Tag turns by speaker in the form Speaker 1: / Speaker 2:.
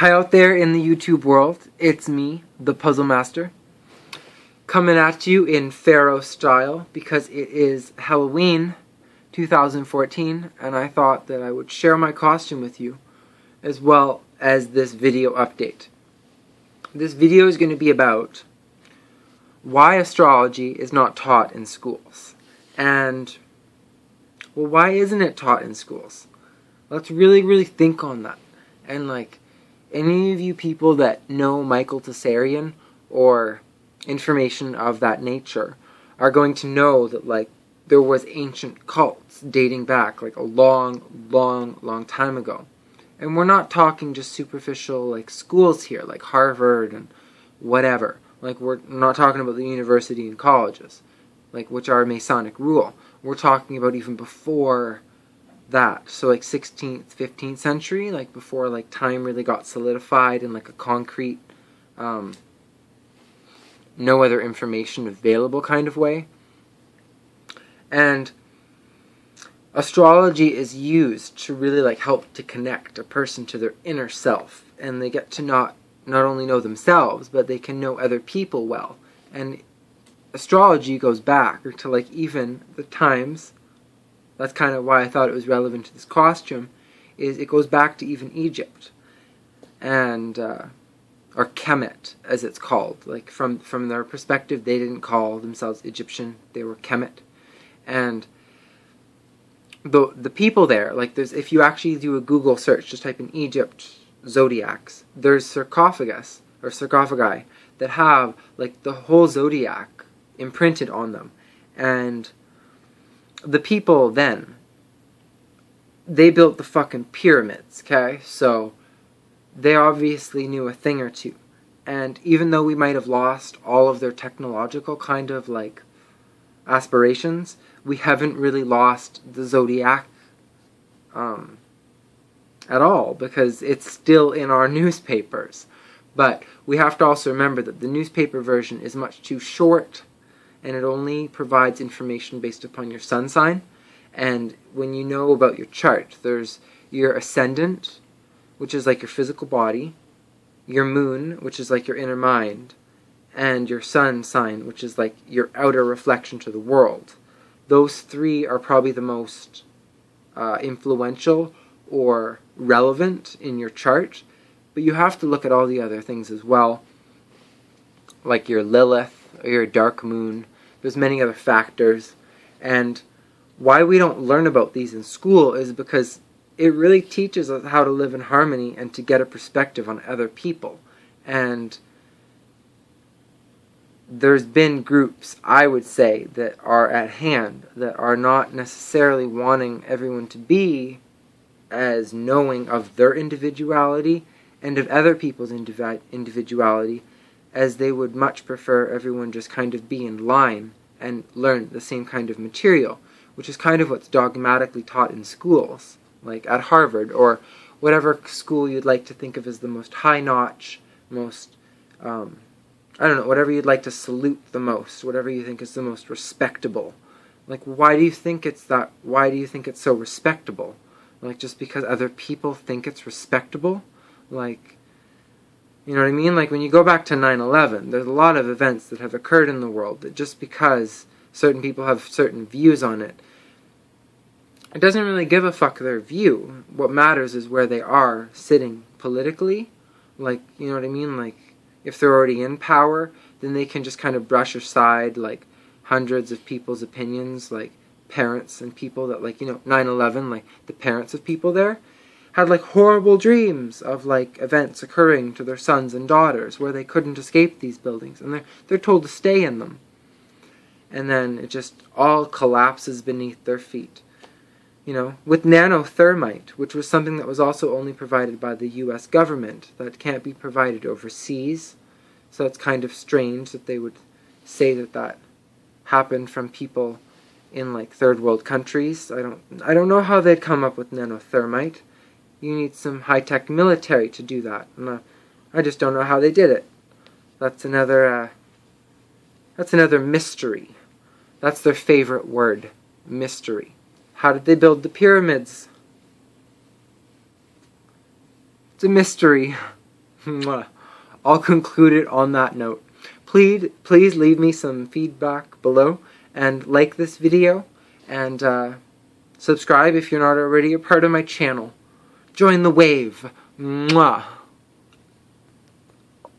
Speaker 1: Hi out there in the YouTube world, it's me, the Puzzle Master, coming at you in Pharaoh style because it is Halloween 2014 and I thought that I would share my costume with you as well as this video update. This video is going to be about why astrology is not taught in schools. And, well, why isn't it taught in schools? Let's really think on that. And any of you people that know Michael Tessarian or information of that nature are going to know that there was ancient cults dating back a long time ago. And we're not talking just superficial schools here like Harvard and whatever. We're not talking about the university and colleges, which are Masonic rule. We're talking about even before that, so 16th, 15th century, before time really got solidified in a concrete, no other information available kind of way. And astrology is used to really help to connect a person to their inner self, and they get to not only know themselves, but they can know other people well. And astrology goes back to even the times. That's kind of why I thought it was relevant to this costume, is it goes back to even Egypt, and or Kemet as it's called. From their perspective, they didn't call themselves Egyptian; they were Kemet, and the people there, if you actually do a Google search, just type in Egypt zodiacs, there's sarcophagus or sarcophagi that have the whole zodiac imprinted on them, and the people then, they built the fucking pyramids, okay? So they obviously knew a thing or two. And even though we might have lost all of their technological kind of aspirations, we haven't really lost the zodiac at all, because it's still in our newspapers. But we have to also remember that the newspaper version is much too short, and it only provides information based upon your sun sign. And when you know about your chart, there's your ascendant, which is your physical body, your moon, which is your inner mind, and your sun sign, which is your outer reflection to the world. Those three are probably the most influential or relevant in your chart, but you have to look at all the other things as well, like your Lilith or your dark moon. There's many other factors, and why we don't learn about these in school is because it really teaches us how to live in harmony and to get a perspective on other people. And there's been groups, I would say, that are at hand that are not necessarily wanting everyone to be as knowing of their individuality and of other people's individuality, as they would much prefer everyone just kind of be in line and learn the same kind of material, which is kind of what's dogmatically taught in schools, at Harvard, or whatever school you'd like to think of as the most high-notch, most, whatever you'd like to salute the most, whatever you think is the most respectable. Why do you think it's that? Why do you think it's so respectable? Just because other people think it's respectable? You know what I mean? When you go back to 9/11, there's a lot of events that have occurred in the world that just because certain people have certain views on it, it doesn't really give a fuck their view. What matters is where they are sitting politically. You know what I mean? If they're already in power, then they can just kind of brush aside hundreds of people's opinions, parents and people that 9/11, the parents of people there had horrible dreams of events occurring to their sons and daughters where they couldn't escape these buildings, and they're told to stay in them. And then it just all collapses beneath their feet. With nanothermite, which was something that was also only provided by the US government, that can't be provided overseas. So it's kind of strange that they would say that happened from people in third world countries. I don't know how they'd come up with nanothermite. You need some high-tech military to do that. I just don't know how they did it. That's another mystery. That's their favorite word, mystery. How did they build the pyramids? It's a mystery. Mwah. I'll conclude it on that note. Please leave me some feedback below, and like this video, and subscribe if you're not already a part of my channel. Join the wave. Mwah.